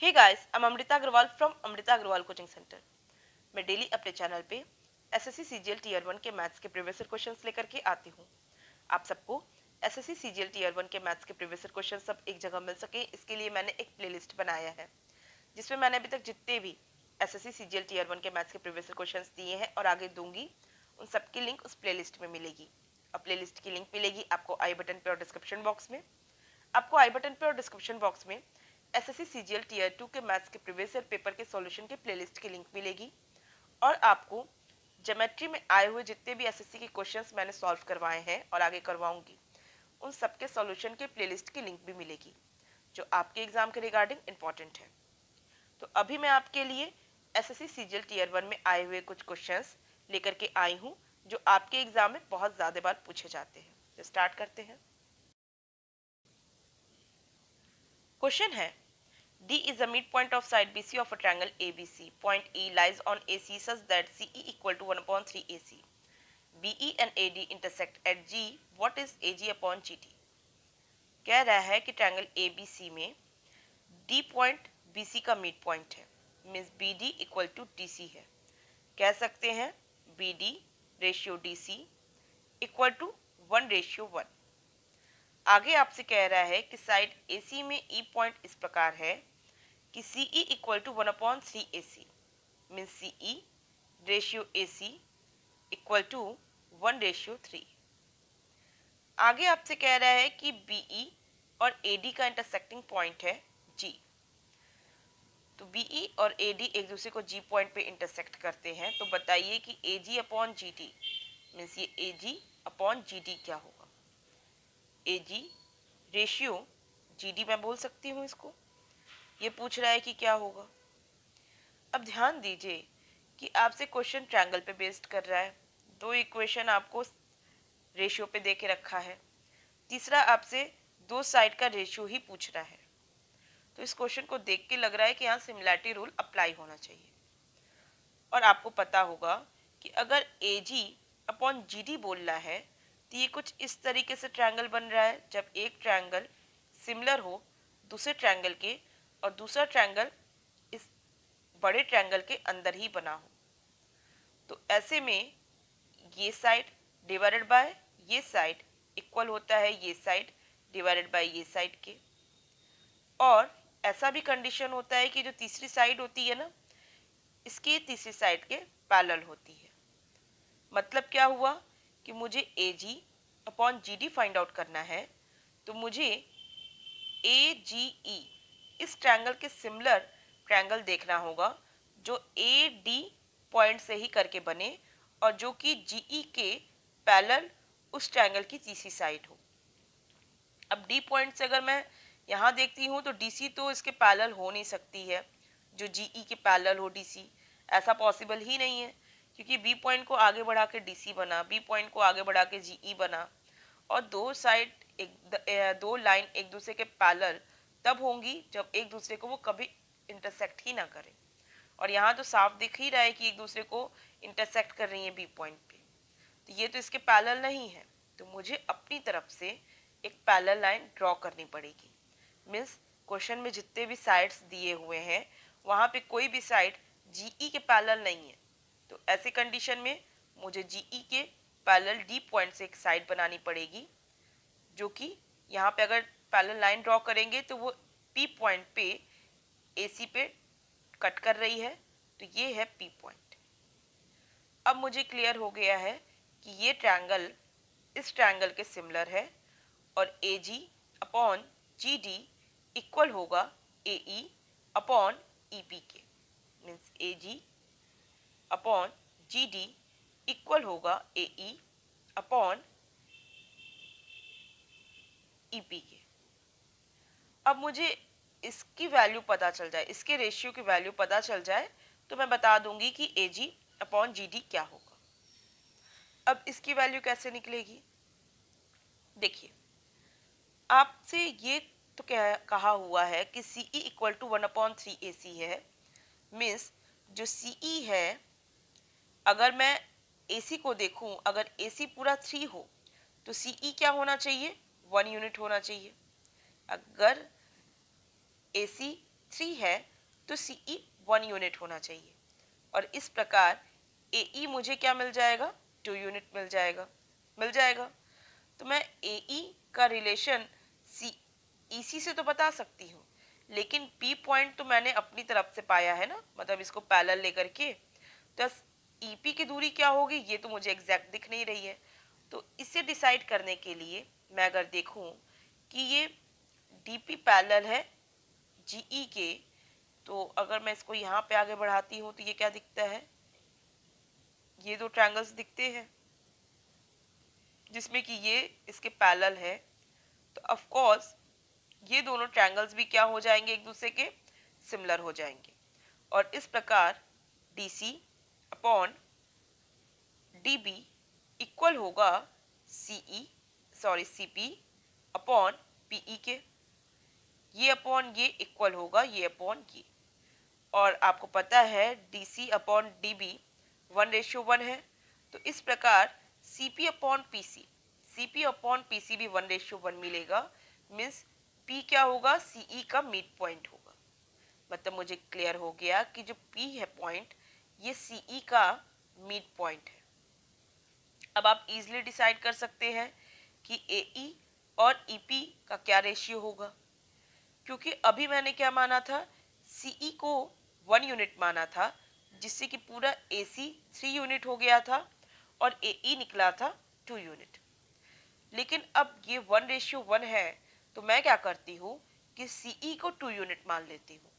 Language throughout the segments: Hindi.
Hey guys, I am Amrita Agarwal from Amrita Agarwal coaching centre. मैं डेली अपने चैनल पे एसएससी सीजीएल टीयर 1 के मैथ्स के प्रीवियस ईयर क्वेश्चंस लेकर के आती हूँ। आप सबको एसएससी सीजीएल टीयर 1 के मैथ्स के प्रीवियस ईयर क्वेश्चंस सब एक जगह मिल सके, इसके लिए मैंने एक प्लेलिस्ट बनाया है जिसमें मैंने अभी तक जितने भी एसएससी सीजीएल टीयर 1 के मैथ्स के प्रीवियस ईयर क्वेश्चंस दिए हैं और आगे दूंगी, उन सबकी लिंक उस प्लेलिस्ट में मिलेगी। और प्लेलिस्ट की लिंक मिलेगी आपको आई बटन पे और डिस्क्रिप्शन बॉक्स में। आपको आई बटन पे और डिस्क्रिप्शन बॉक्स में एसएससी सीजीएल टीयर 2 के मैथ्स के प्रीवियस ईयर पेपर के सॉल्यूशन के प्लेलिस्ट की लिंक मिलेगी। और आपको ज्योमेट्री में आए हुए जितने भी एसएससी के क्वेश्चंस मैंने सॉल्व करवाए हैं और आगे करवाऊंगी, उन सबके सॉल्यूशन के प्लेलिस्ट की लिंक भी मिलेगी जो आपके एग्जाम के रिगार्डिंग इंपॉर्टेंट है। तो अभी मैं आपके लिए एसएससी सीजीएल टीयर 1 में आए हुए कुछ क्वेश्चंस लेकर के आई हूँ जो आपके एग्जाम में बहुत ज़्यादा बार पूछे जाते हैं। तो स्टार्ट करते हैं। क्वेश्चन है, D is the midpoint of side BC of a triangle ABC. Point E lies on AC such that CE equal to 1/3 AC. BE and AD intersect at G. What is AG upon GD? कह रहा है कि ट्रायंगल ABC में D पॉइंट BC का मिड पॉइंट है, means BD equal to DC है। कह सकते हैं BD ratio DC equal to 1:1। आगे आपसे कह रहा है कि साइड AC में E पॉइंट इस प्रकार है कि CE equal to 1/3 AC, means CE ratio AC equal to 1:3। आगे आपसे कह रहा है कि BE और AD का इंटरसेक्टिंग पॉइंट है G। तो BE और AD एक दूसरे को G पॉइंट पे इंटरसेक्ट करते हैं, तो बताइए कि AG अपॉन GD मीन्स ये AG अपॉन GD क्या होगा। AG रेशियो GD मैं बोल सकती हूँ इसको। ये पूछ रहा है कि क्या होगा। अब ध्यान दीजिए कि आपसे क्वेश्चन ट्रायंगल पे बेस्ड कर रहा है। दो इक्वेशन आपको रेशियो पे दे के रखा है, तीसरा आपसे दो साइड का रेशियो ही पूछ रहा है। तो इस क्वेश्चन को देख के लग रहा है कि यहाँ सिमिलैरिटी रूल अप्लाई होना चाहिए। और आपको पता होगा कि अगर AG अपॉन GD बोल रहा है तो ये कुछ इस तरीके से ट्रायंगल बन रहा है जब एक ट्रायंगल सिमिलर हो दूसरे ट्रायंगल के और दूसरा ट्रायंगल इस बड़े ट्रायंगल के अंदर ही बना हो। तो ऐसे में ये साइड डिवाइडेड बाय ये साइड इक्वल होता है ये साइड डिवाइडेड बाय ये साइड के। और ऐसा भी कंडीशन होता है कि जो तीसरी साइड होती है ना, इसकी तीसरी साइड के पैरेलल होती है। मतलब क्या हुआ कि मुझे AG upon GD find out करना है, तो मुझे AGE इस ट्रायंगल के सिमिलर ट्रायंगल देखना होगा जो AD पॉइंट से ही करके बने और जो कि GE के पैरेलल उस ट्रायंगल की तीसरी साइड हो। अब D पॉइंट से अगर मैं यहाँ देखती हूँ तो DC तो इसके पैरेलल हो नहीं सकती है जो GE के पैरेलल हो DC, ऐसा पॉसिबल ही नहीं है क्योंकि B पॉइंट को आगे बढ़ा के DC बना, B पॉइंट को आगे बढ़ा के GE बना और दो साइड दो लाइन एक दूसरे के पैरेलल तब होंगी जब एक दूसरे को वो कभी इंटरसेक्ट ही ना करें। और यहाँ तो साफ दिख ही रहा है कि एक दूसरे को इंटरसेक्ट कर रही है B पॉइंट पे, तो ये तो इसके पैरेलल नहीं है। तो मुझे अपनी तरफ से एक पैरेलल लाइन ड्रॉ करनी पड़ेगी। मीन्स क्वेश्चन में जितने भी साइड्स दिए हुए हैं वहाँ पे कोई भी साइड GE के पैरेलल नहीं है। तो ऐसे कंडीशन में मुझे GE के पैरेलल D पॉइंट से एक साइड बनानी पड़ेगी जो कि यहाँ पे अगर पैरेलल लाइन ड्रॉ करेंगे तो वो P पॉइंट पे AC पे कट कर रही है, तो ये है P पॉइंट। अब मुझे क्लियर हो गया है कि ये ट्रायंगल इस ट्रायंगल के सिमिलर है और AG अपॉन GD इक्वल होगा AE अपॉन EP के, means AG upon GD equal होगा AE अपॉन EP के। अब मुझे इसकी वैल्यू पता चल जाए, इसके रेशियो की वैल्यू पता चल जाए तो मैं बता दूंगी कि AG अपॉन GD क्या होगा। अब इसकी वैल्यू कैसे निकलेगी, देखिए आपसे ये तो कहा हुआ है कि CE इक्वल टू 1/3 AC है। मीन्स जो CE है, अगर मैं AC को देखूं, अगर AC पूरा 3 हो तो CE क्या होना चाहिए, 1 यूनिट होना चाहिए। अगर AC 3 है तो CE 1 यूनिट होना चाहिए, और इस प्रकार AE मुझे क्या मिल जाएगा, 2 यूनिट मिल जाएगा। तो मैं AE का रिलेशन EC से तो बता सकती हूँ, लेकिन P पॉइंट तो मैंने अपनी तरफ से पाया है ना, मतलब इसको पैरेलल लेकर के, तो EP की दूरी क्या होगी ये तो मुझे एग्जैक्ट दिख नहीं रही है। तो इसे डिसाइड करने के लिए मैं अगर देखूं कि ये DP पैरेलल है GE के, तो अगर मैं इसको यहाँ पे आगे बढ़ाती हूँ तो ये क्या दिखता है, ये दो ट्रायंगल्स दिखते हैं जिसमें कि ये इसके पैरेलल है। तो ऑफ कोर्स ये दोनों ट्रायंगल्स भी क्या हो जाएंगे, एक दूसरे के सिमिलर हो जाएंगे, और इस प्रकार DC अपॉन DB इक्वल होगा CP अपॉन PE के। ये अपॉन ये इक्वल होगा ये अपॉन ये, और आपको पता है DC अपॉन DB 1:1 है, तो इस प्रकार CP अपॉन PC भी 1:1 मिलेगा। मीन्स P क्या होगा, CE का मिड पॉइंट होगा। मतलब मुझे क्लियर हो गया कि जो P है पॉइंट, ये CE का मिड पॉइंट है। अब आप इजीली डिसाइड कर सकते हैं कि AE और EP का क्या रेशियो होगा, क्योंकि अभी मैंने क्या माना था, CE को 1 यूनिट माना था, जिससे कि पूरा AC 3 यूनिट हो गया था और AE निकला था 2 यूनिट। लेकिन अब ये 1:1 है, तो मैं क्या करती हूँ कि CE को 2 यूनिट मान लेती हूँ।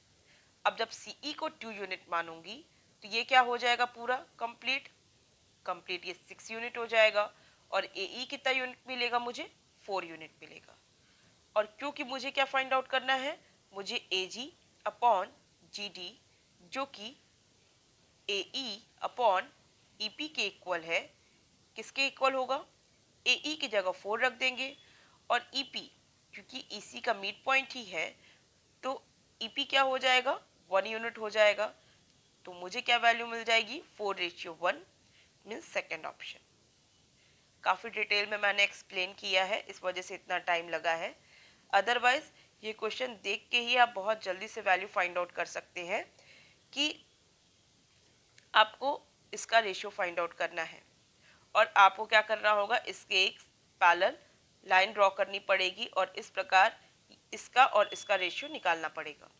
अब जब CE को 2 यूनिट मानूंगी तो ये क्या हो जाएगा, पूरा कंप्लीट ये 6 यूनिट हो जाएगा, और AE कितना यूनिट मिलेगा, मुझे 4 यूनिट मिलेगा। और क्योंकि मुझे क्या फाइंड आउट करना है, मुझे AG अपॉन GD जो कि AE अपॉन EP के इक्वल है, किसके इक्वल होगा, AE की जगह 4 रख देंगे, और EP क्योंकि EC का मिड पॉइंट ही है तो EP क्या हो जाएगा, 1 यूनिट हो जाएगा। तो मुझे क्या वैल्यू मिल जाएगी, 4:1, मीन्स सेकेंड ऑप्शन। काफ़ी डिटेल में मैंने एक्सप्लेन किया है, इस वजह से इतना टाइम लगा है। अदरवाइज ये क्वेश्चन देख के ही आप बहुत जल्दी से वैल्यू फाइंड आउट कर सकते हैं कि आपको इसका रेशियो फाइंड आउट करना है, और आपको क्या करना होगा, इसके एक पैरेलल लाइन ड्रॉ करनी पड़ेगी, और इस प्रकार इसका और इसका रेशियो निकालना पड़ेगा।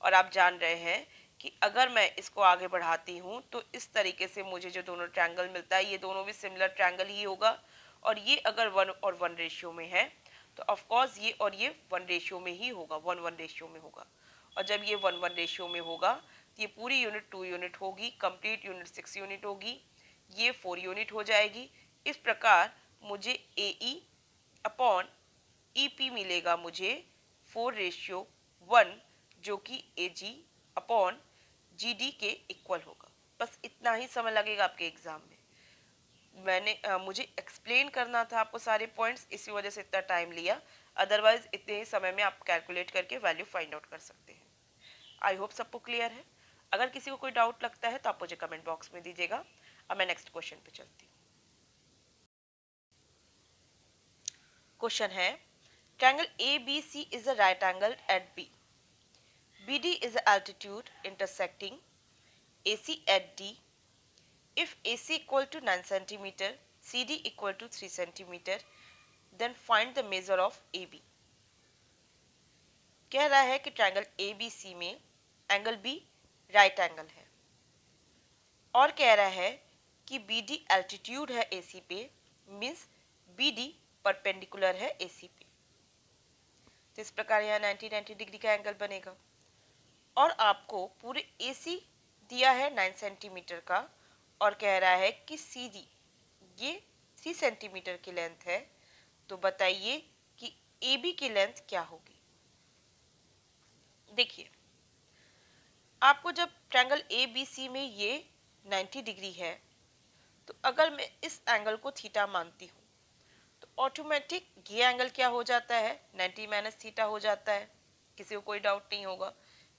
और आप जान रहे हैं कि अगर मैं इसको आगे बढ़ाती हूँ तो इस तरीके से मुझे जो दोनों ट्रायंगल मिलता है, ये दोनों भी सिमिलर ट्रायंगल ही होगा, और ये अगर 1 और 1 रेशियो में है तो ऑफ कोर्स ये और ये 1 रेशियो में ही होगा, 1:1 रेशियो में होगा। और जब ये 1:1 रेशियो में होगा तो ये पूरी यूनिट 2 यूनिट होगी, कंप्लीट यूनिट 6 यूनिट होगी, ये 4 यूनिट हो जाएगी। इस प्रकार मुझे AE अपॉन EP मिलेगा मुझे 4:1, जो कि AG अपॉन GD के इक्वल होगा। बस इतना ही समय लगेगा आपके एग्जाम में। मुझे एक्सप्लेन करना था आपको सारे पॉइंट्स, इसी वजह से इतना टाइम लिया, अदरवाइज इतने ही समय में आप कैलकुलेट करके वैल्यू फाइंड आउट कर सकते हैं। आई होप सबको क्लियर है। अगर किसी को कोई डाउट लगता है तो आप मुझे कमेंट बॉक्स में दीजिएगा। अब मैं नेक्स्ट क्वेश्चन पे चलती हूँ। क्वेश्चन है, triangle ABC is a right angle at B. BD is the altitude intersecting AC at D. If AC equal to 9 cm, CD equal to 3 cm, then find the measure of AB. कह रहा है कि ट्रायंगल ABC में एंगल B राइट एंगल है, और कह रहा है कि BD एल्टीट्यूड है AC पे, मीन्स BD परपेंडिकुलर है AC पे। तो इस प्रकार यहाँ 90 डिग्री का एंगल बनेगा, और आपको पूरे AC दिया है 9 सेंटीमीटर का, और कह रहा है कि CD ये 3 सेंटीमीटर की लेंथ है। तो बताइए कि AB की लेंथ क्या होगी। देखिए, आपको जब ट्रायंगल ABC में ये 90 डिग्री है, तो अगर मैं इस एंगल को थीटा मानती हूँ तो ऑटोमेटिक ये एंगल क्या हो जाता है, 90 माइनस थीटा हो जाता है। किसी को कोई डाउट नहीं होगा,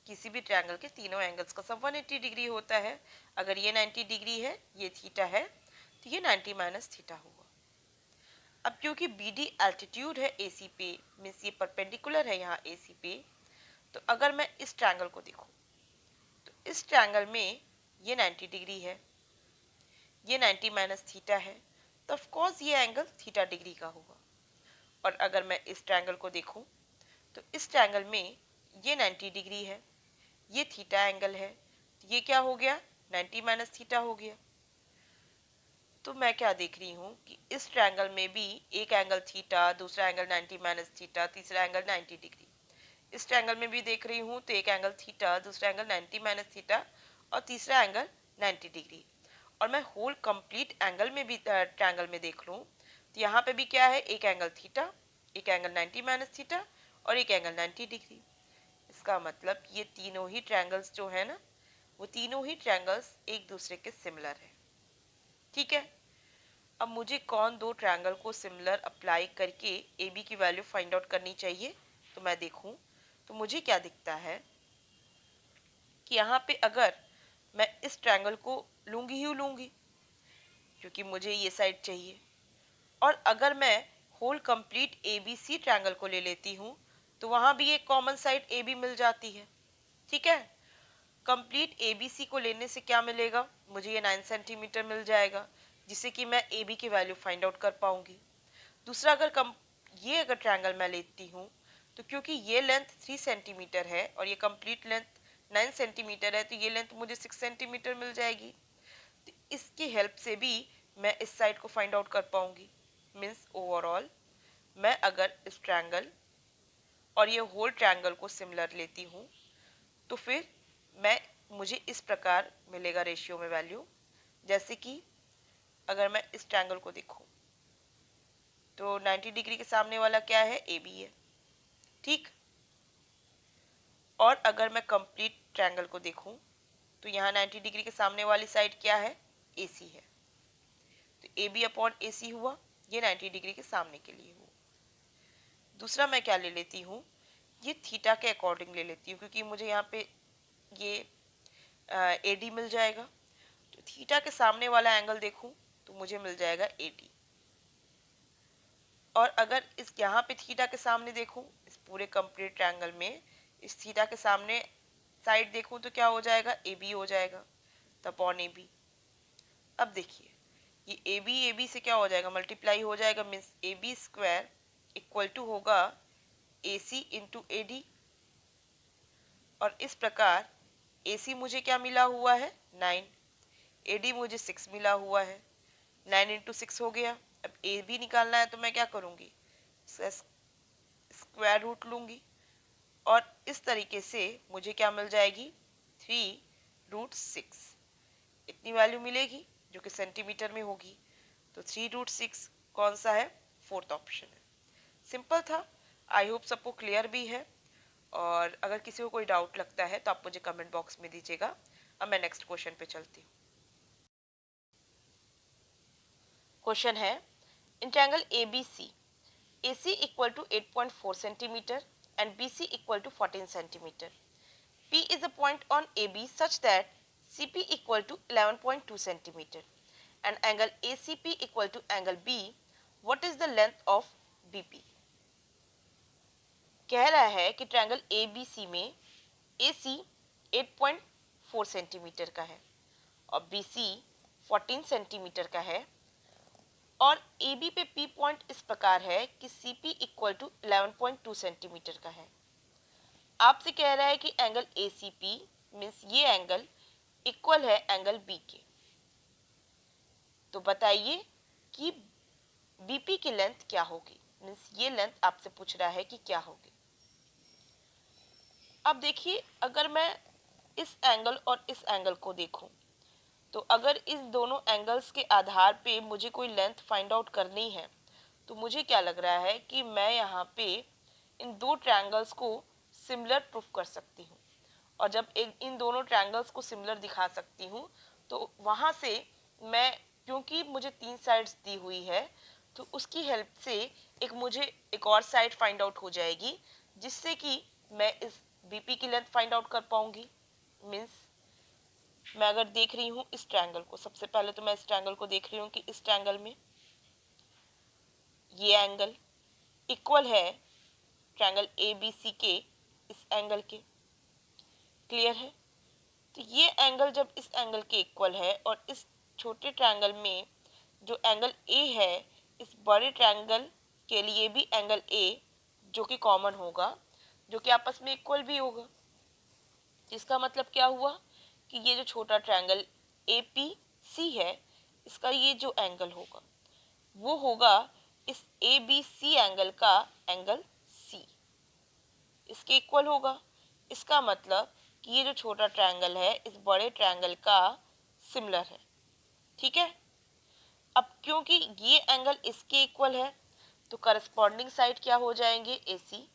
किसी भी ट्रायंगल के तीनों एंगल्स का सब 180 डिग्री होता है। अगर ये 90 डिग्री है, ये थीटा है, तो ये 90 माइनस थीटा होगा। अब क्योंकि BD एल्टीट्यूड है AC पे, मीन्स ये परपेंडिकुलर है यहाँ AC पे, तो अगर मैं इस ट्रायंगल को देखूं तो इस ट्रायंगल में ये 90 डिग्री है, ये 90 माइनस थीटा है, तो ऑफ कोर्स ये एंगल थीटा डिग्री का होगा। और अगर मैं इस ट्रायंगल को देखूं तो इस ट्रायंगल में ये 90 डिग्री है, ये थीटा एंगल है, तो ये क्या हो गया, 90 माइनस थीटा हो गया। तो मैं क्या देख रही हूँ कि इस ट्रायंगल में भी एक एंगल थीटा, दूसरा एंगल 90 माइनस थीटा, तीसरा एंगल 90 डिग्री। इस ट्रायंगल में भी देख रही हूँ तो एक एंगल थीटा, दूसरा एंगल 90 माइनस थीटा और तीसरा एंगल 90 डिग्री। और मैं होल कंप्लीट एंगल में भी ट्रायंगल में देख लूँ तो यहाँ पे भी क्या है, एक एंगल थीटा, एक एंगल 90 माइनस थीटा और एक एंगल 90 डिग्री। इसका मतलब ये तीनों ही ट्रायंगल्स जो है ना, वो तीनों ही ट्रायंगल्स एक दूसरे के सिमिलर है। ठीक है, अब मुझे कौन दो ट्रायंगल को सिमिलर अप्लाई करके ए बी की वैल्यू फाइंड आउट करनी चाहिए, तो मैं देखूं तो मुझे क्या दिखता है कि यहाँ पे अगर मैं इस ट्रायंगल को लूंगी ही लूंगी क्योंकि मुझे ये साइड चाहिए, और अगर मैं whole complete A B C triangle को ले लेती हूँ तो वहां भी एक कॉमन साइड ए बी मिल जाती है। ठीक है, कंप्लीट ए बी सी को लेने से क्या मिलेगा, मुझे ये 9 सेंटीमीटर मिल जाएगा जिससे कि मैं ए बी की वैल्यू फाइंड आउट कर पाऊंगी। दूसरा, अगर ये अगर ट्रायंगल मैं लेती हूँ तो क्योंकि ये लेंथ 3 सेंटीमीटर है और ये कंप्लीट लेंथ 9 सेंटीमीटर है, तो ये लेंथ मुझे 6 सेंटीमीटर मिल जाएगी। तो इसकी हेल्प से भी मैं इस साइड को फाइंड आउट कर पाऊंगी। मीन्स ओवरऑल मैं अगर इस ट्रायंगल और ये होल ट्रायंगल को सिमिलर लेती हूँ तो फिर मुझे इस प्रकार मिलेगा रेशियो में वैल्यू। जैसे कि अगर मैं इस ट्रायंगल को देखूं तो 90 डिग्री के सामने वाला क्या है, ए बी है। ठीक, और अगर मैं कंप्लीट ट्रायंगल को देखूं तो यहाँ 90 डिग्री के सामने वाली साइड क्या है, ए सी है। तो ए बी अपॉन ए सी हुआ, ये 90 डिग्री के सामने के लिए हुआ। दूसरा मैं क्या ले लेती हूँ, ये थीटा के अकॉर्डिंग ले लेती हूँ क्योंकि मुझे यहाँ पे ये ए डी मिल जाएगा। तो थीटा के सामने वाला एंगल देखूं तो मुझे मिल जाएगा ए डी। और अगर इस यहाँ पे थीटा के सामने देखूं, इस पूरे कंप्लीट ट्रायंगल में इस थीटा के सामने साइड देखूं तो क्या हो जाएगा, ए बी हो जाएगा, तो अपॉन ए बी। अब देखिए ये ए बी से क्या हो जाएगा, मल्टीप्लाई हो जाएगा, means A B square equal to होगा A C into A D. और इस प्रकार ए सी मुझे क्या मिला हुआ है, 9, ए डी मुझे 6 मिला हुआ है। 9 इंटू 6 हो गया। अब ए बी निकालना है तो मैं क्या करूंगी, स्क्वायर रूट लूंगी और इस तरीके से मुझे क्या मिल जाएगी, 3√6 इतनी वैल्यू मिलेगी जो कि सेंटीमीटर में होगी। तो 3√6 कौन सा है, फोर्थ ऑप्शन है। सिंपल था, आई होप सबको क्लियर भी है। और अगर किसी को कोई डाउट लगता है तो आप मुझे कमेंट बॉक्स में दीजिएगा। अब मैं नेक्स्ट क्वेश्चन पे चलती हूँ। क्वेश्चन है, in triangle A B C AC equal to 8.4 centimeter and BC equal to 14 centimeter. P is a point on AB such that CP equal to 11.2 centimeter and angle ACP equal to angle B. What is the length of BP? कह रहा है कि ट्रायंगल ABC में AC 8.4 सेंटीमीटर का है और BC 14 सेंटीमीटर का है और ए बी पे पी पॉइंट इस प्रकार है कि C P equal to 11.2 centimetre का है। आपसे कह रहा है कि angle A C P means ये एंगल इक्वल है एंगल बी के। तो बताइए कि बीपी की लेंथ क्या होगी, मीन्स ये लेंथ आपसे पूछ रहा है कि क्या होगी। अब देखिए, अगर मैं इस एंगल और इस एंगल को देखूं तो अगर इस दोनों एंगल्स के आधार पे मुझे कोई लेंथ फाइंड आउट करनी है तो मुझे क्या लग रहा है कि मैं यहाँ पे इन दो ट्रायंगल्स को सिमिलर प्रूफ कर सकती हूँ। और जब इन दोनों ट्रायंगल्स को सिमिलर दिखा सकती हूँ तो वहाँ से मैं, क्योंकि मुझे 3 साइड्स दी हुई है तो उसकी हेल्प से मुझे एक और साइड फाइंड आउट हो जाएगी जिससे कि मैं इस बीपी की लेंथ फाइंड आउट कर पाऊंगी। मीन्स मैं अगर देख रही हूँ इस ट्रायंगल को, सबसे पहले तो मैं इस ट्रायंगल को देख रही हूँ कि इस ट्रायंगल में ये एंगल इक्वल है ट्रायंगल ए बी सी के इस एंगल के। क्लियर है? तो ये एंगल जब इस एंगल के इक्वल है और इस छोटे ट्रायंगल में जो एंगल ए है, इस बड़े ट्रायंगल के लिए भी एंगल ए जो कि कॉमन होगा, जो कि आपस में इक्वल भी होगा। इसका मतलब क्या हुआ कि ये जो छोटा ट्रायंगल ए पी सी है, इसका ये जो एंगल होगा वो होगा इस ए बी सी एंगल का एंगल सी, इसके इक्वल होगा। इसका मतलब कि ये जो छोटा ट्रायंगल है इस बड़े ट्रायंगल का सिमिलर है। ठीक है? अब क्योंकि ये एंगल इसके इक्वल है तो करस्पॉन्डिंग साइड क्या हो जाएंगे, ए सी,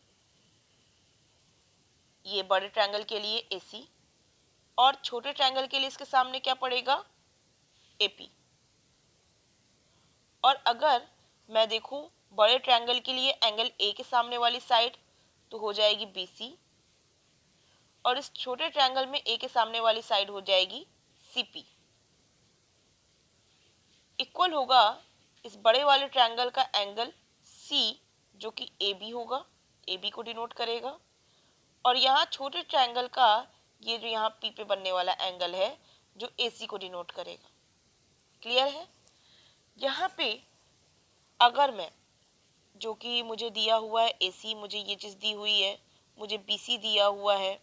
ये बड़े ट्रायंगल के लिए ए सी, और छोटे ट्रायंगल के लिए इसके सामने क्या पड़ेगा, ए पी। और अगर मैं देखूं बड़े ट्रायंगल के लिए एंगल ए के सामने वाली साइड तो हो जाएगी बी सी, और इस छोटे ट्रायंगल में ए के सामने वाली साइड हो जाएगी सी पी। इक्वल होगा इस बड़े वाले ट्रायंगल का एंगल सी जो कि ए बी होगा, ए बी को डिनोट करेगा, और यहाँ छोटे ट्रायंगल का ये जो यहाँ पी पे बनने वाला एंगल है जो ए सी को डिनोट करेगा। क्लियर है? यहाँ पे अगर मैं जो कि मुझे दिया हुआ है ए सी, मुझे ये चीज़ दी हुई है, मुझे बी सी दिया हुआ है,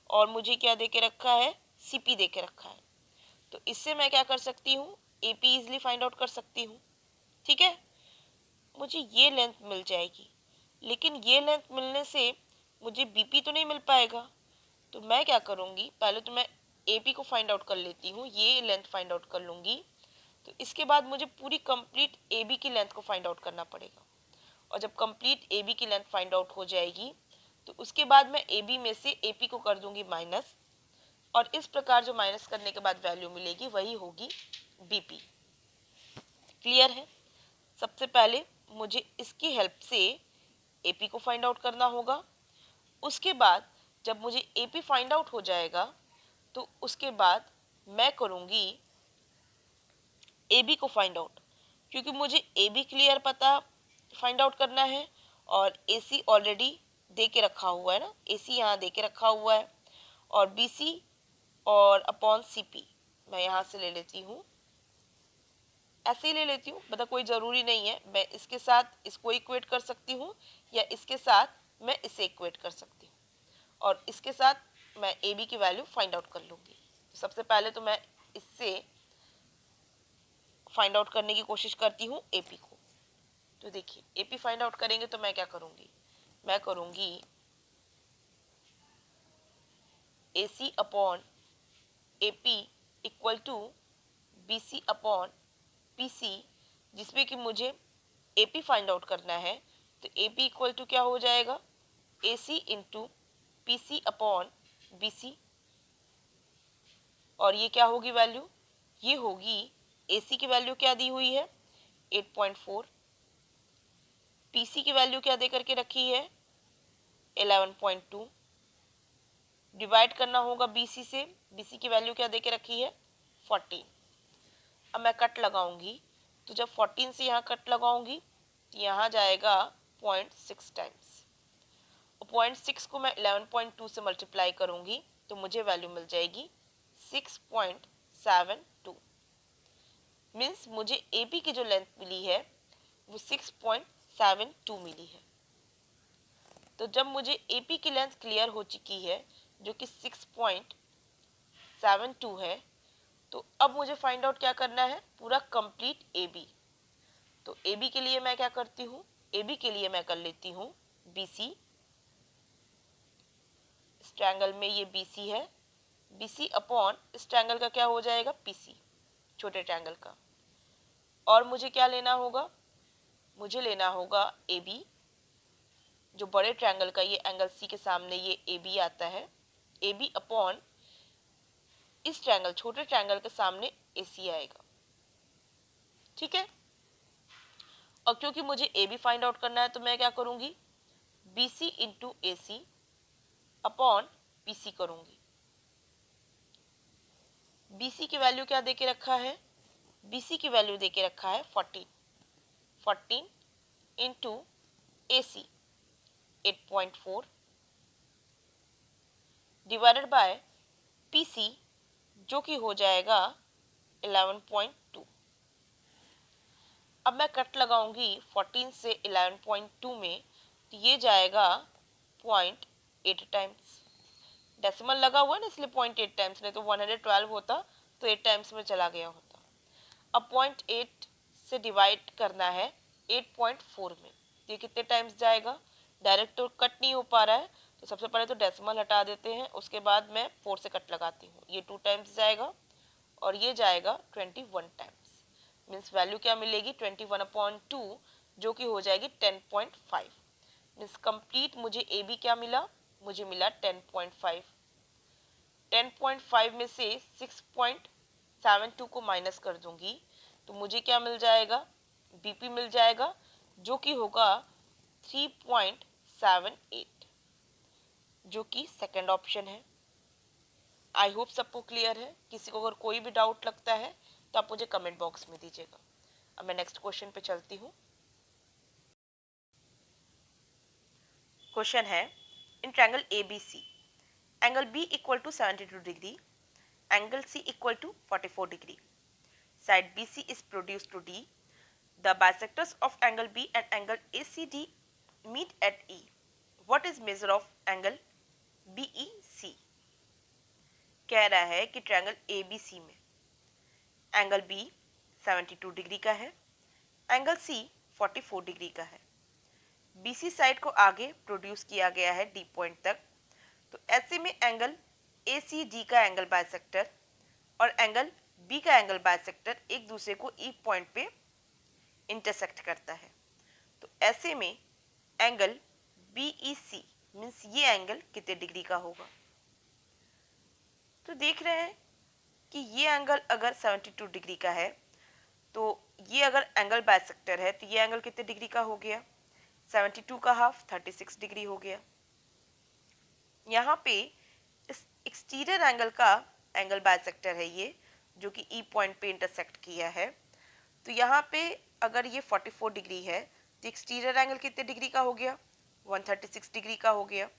और मुझे क्या दे के रखा है, सी पी दे के रखा है, तो इससे मैं क्या कर सकती हूँ, A P easily find out कर सकती हूँ। ठीक है? मुझे ये लेंथ मिल जाएगी, लेकिन ये लेंथ मिलने से मुझे बी पी तो नहीं मिल पाएगा। तो मैं क्या करूँगी, पहले तो मैं ए पी को फाइंड आउट कर लेती हूँ, ये लेंथ फाइंड आउट कर लूँगी। तो इसके बाद मुझे पूरी कंप्लीट ए बी की लेंथ को फाइंड आउट करना पड़ेगा, और जब कंप्लीट ए बी की लेंथ फाइंड आउट हो जाएगी तो उसके बाद मैं ए बी में से ए पी को कर दूंगी माइनस, और इस प्रकार जो माइनस करने के बाद वैल्यू मिलेगी वही होगी बी पी। क्लियर है? सबसे पहले मुझे इसकी हेल्प से ए पी को फाइंड आउट करना होगा। उसके बाद जब मुझे ए पी फाइंड आउट हो जाएगा तो उसके बाद मैं करूँगी ए बी को फाइंड आउट, क्योंकि मुझे ए बी क्लियर पता फाइंड आउट करना है, और ए सी ऑलरेडी दे के रखा हुआ है ना, ए सी यहाँ दे के रखा हुआ है, और बी सी और अपॉन सी पी मैं यहाँ से ले लेती हूँ, ऐसे ही ले लेती हूँ, मतलब कोई ज़रूरी नहीं है, मैं इसके साथ इसको इक्वेट कर सकती हूँ या इसके साथ मैं इसे इक्वेट कर सकती हूँ, और इसके साथ मैं ए बी की वैल्यू फाइंड आउट कर लूँगी। तो सबसे पहले तो मैं इससे फाइंड आउट करने की कोशिश करती हूँ ए पी को। तो देखिए ए पी फाइंड आउट करेंगे तो मैं क्या करूँगी, मैं करूँगी A C upon A P equal to B C upon P C, जिसमें कि मुझे ए पी फाइंड आउट करना है। तो ए पी इक्वल टू क्या हो जाएगा, A C into P C upon B C, और ये क्या होगी वैल्यू, ये होगी ए सी की वैल्यू क्या दी हुई है 8.4, पी सी की वैल्यू क्या दे करके रखी है 11.2, डिवाइड करना होगा बी सी से, बी सी की वैल्यू क्या दे के रखी है 14। अब मैं कट लगाऊंगी, तो जब 14 से यहाँ कट लगाऊंगी तो यहाँ जाएगा 0.6 टाइम्स, और 0.6 को मैं 11.2 से मल्टीप्लाई करूंगी तो मुझे वैल्यू मिल जाएगी 6.72। मीन्स मुझे ए पी की जो लेंथ मिली है वो 6.72 मिली है। तो जब मुझे ए पी की लेंथ क्लियर हो चुकी है जो कि 6.72 है, तो अब मुझे फाइंड आउट क्या करना है, पूरा कंप्लीट ए बी। तो ए बी के लिए मैं क्या करती हूँ, ए बी के लिए मैं कर लेती हूँ बी सी, इस ट्रायंगल में ये बी सी है, बी सी अपॉन इस ट्रायंगल का क्या हो जाएगा पी सी, छोटे ट्रायंगल का, और मुझे क्या लेना होगा, मुझे लेना होगा ए बी, जो बड़े ट्रायंगल का ये एंगल सी के सामने ये ए बी आता है, ए बी अपॉन इस ट्रायंगल छोटे ट्रायंगल के सामने ए सी आएगा। ठीक है? और क्योंकि मुझे ए बी फाइंड आउट करना है तो मैं क्या करूंगी, B C into A C upon P C करूंगी। बी सी की वैल्यू क्या दे के रखा है, बी सी की वैल्यू दे के रखा है 14 into A C 8.4, divided by PC जो कि हो जाएगा 11.2। अब मैं कट लगाऊंगी 14 से 11.2 में, तो ये जाएगा 0.8 टाइम्स। डेसिमल लगा हुआ है ना, इसलिए 0.8 टाइम्स, नहीं तो 112 होता तो 8 टाइम्स में चला गया होता। अब 0.8 से डिवाइड करना है 8.4 में, ये कितने टाइम्स जाएगा? डायरेक्ट तो कट नहीं हो पा रहा है, तो सबसे पहले तो डेसिमल हटा देते हैं, उसके बाद मैं 4 से कट लगाती हूँ। ये 2 टाइम्स जाएगा और ये जाएगा 21 टाइम्स। मीन्स वैल्यू क्या मिलेगी? 21/2 जो कि हो जाएगी 10.5। मीन्स कंप्लीट मुझे ए बी क्या मिला? मुझे मिला 10.5। 10.5 में से 6.72 को माइनस कर दूंगी तो मुझे क्या मिल जाएगा? बीपी मिल जाएगा जो कि होगा 3.78, जो कि सेकंड ऑप्शन है। आई होप सबको क्लियर है। किसी को अगर कोई भी डाउट लगता है तो आप मुझे कमेंट बॉक्स में दीजिएगा। अब मैं नेक्स्ट क्वेश्चन पे चलती हूँ। क्वेश्चन है, in triangle ABC angle B equal to 72 degree, angle C equal to 44 degree, side BC is produced to D. The bisectors of angle B and angle ACD meet at E. What is measure of angle BEC? कह रहा है कि ट्रायंगल ABC में एंगल B 72 डिग्री का है, एंगल C 44 डिग्री का है। BC साइड को आगे प्रोड्यूस किया गया है D पॉइंट तक, तो ऐसे में एंगल ACD का एंगल बाइसेक्टर और एंगल B का एंगल बाइसेक्टर एक दूसरे को E पॉइंट पे इंटरसेक्ट करता है। तो ऐसे में एंगल BEC मीन्स ये एंगल कितने डिग्री का होगा? तो देख रहे हैं कि ये एंगल अगर 72 डिग्री का है, तो ये अगर एंगल बाइसेक्टर है तो ये एंगल कितने डिग्री का हो गया? 72 का हाफ 36 डिग्री हो गया। यहाँ पे इस एक्सटीरियर एंगल का एंगल बाइसेक्टर है ये, जो कि ई पॉइंट पे इंटरसेक्ट किया है। तो यहाँ पे अगर ये 44 डिग्री है तो एक्सटीरियर एंगल कितने डिग्री का हो गया? 136 डिग्री का हो गया।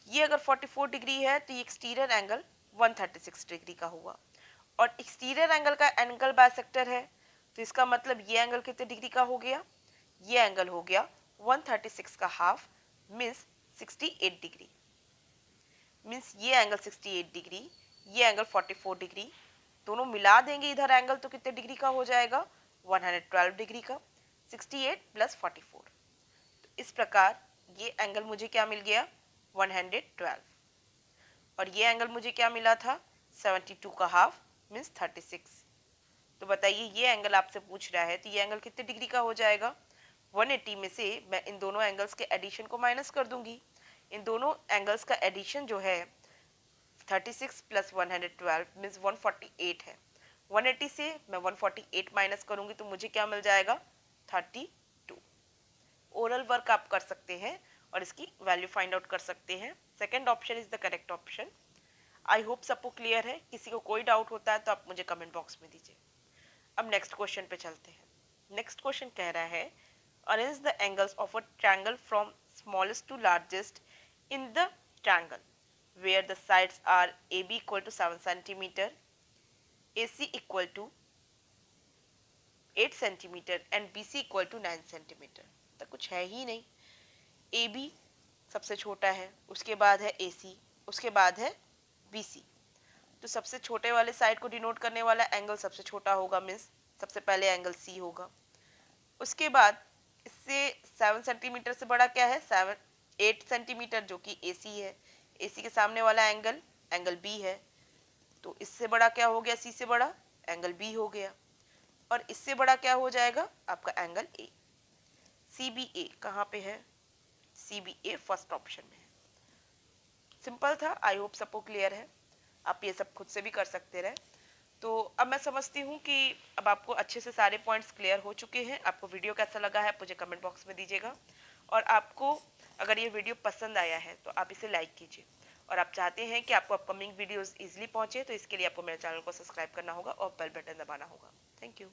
ये अगर 44 डिग्री है तो ये एक्सटीरियर एंगल 136 डिग्री का हुआ, और एक्सटीरियर एंगल का एंगल बाइसेक्टर है तो इसका मतलब ये एंगल कितने डिग्री का हो गया? ये एंगल हो गया 136 का हाफ मीन्स 68 डिग्री। मीन्स ये एंगल 68 डिग्री, ये एंगल 44 डिग्री, दोनों मिला देंगे इधर एंगल तो कितने डिग्री का हो जाएगा? 112 डिग्री का। 68 प्लस 44, तो इस प्रकार ये एंगल मुझे क्या मिल गया? 112। और ये एंगल मुझे क्या मिला था? 72 का हाफ मीन्स 36। तो बताइए ये एंगल आपसे पूछ रहा है तो ये एंगल कितने डिग्री का हो जाएगा? 180 में से मैं इन दोनों एंगल्स के एडिशन को माइनस कर दूंगी। इन दोनों एंगल्स का एडिशन जो है 36 प्लस 112 मीन्स 148 है। 180 से मैं 148 माइनस करूंगी तो मुझे क्या मिल जाएगा? 32। ओरल वर्क आप कर सकते हैं और इसकी वैल्यू फाइंड आउट कर सकते हैं। Second option is the correct option. I hope सबको क्लियर है। किसी को कोई डाउट होता है तो आप मुझे कमेंट बॉक्स में दीजिए। अब नेक्स्ट क्वेश्चन पे चलते हैं। नेक्स्ट क्वेश्चन कह रहा है, arrange the angles of a triangle from smallest to largest in the triangle where the sides are AB equal to 7 centimeter, AC equal to 8 centimeter and BC equal to 9 centimeter। तो कुछ है ही नहीं। AB सबसे छोटा है, उसके बाद है AC, उसके बाद है BC। तो सबसे छोटे वाले साइड को डिनोट करने वाला एंगल सबसे छोटा होगा, मीन्स सबसे पहले एंगल C होगा। उसके बाद इससे 7 सेंटीमीटर से बड़ा क्या है? 8 सेंटीमीटर जो कि AC है। AC के सामने वाला एंगल एंगल B है, तो इससे बड़ा क्या हो गया? C से बड़ा एंगल B हो गया। और इससे बड़ा क्या हो जाएगा? आपका एंगल A। CBA कहाँ पे है? CBA फर्स्ट ऑप्शन में है। सिंपल था। आई होप सबको क्लियर है। आप ये सब खुद से भी कर सकते रहे। तो अब मैं समझती हूँ कि अब आपको अच्छे से सारे पॉइंट्स क्लियर हो चुके हैं। आपको वीडियो कैसा लगा है मुझे कमेंट बॉक्स में दीजिएगा, और आपको अगर ये वीडियो पसंद आया है तो आप इसे लाइक कीजिए, और आप चाहते हैं कि आपको अपकमिंग वीडियोस इजीली पहुंचे तो इसके लिए आपको मेरे चैनल को सब्सक्राइब करना होगा और बेल बटन दबाना होगा। Thank you.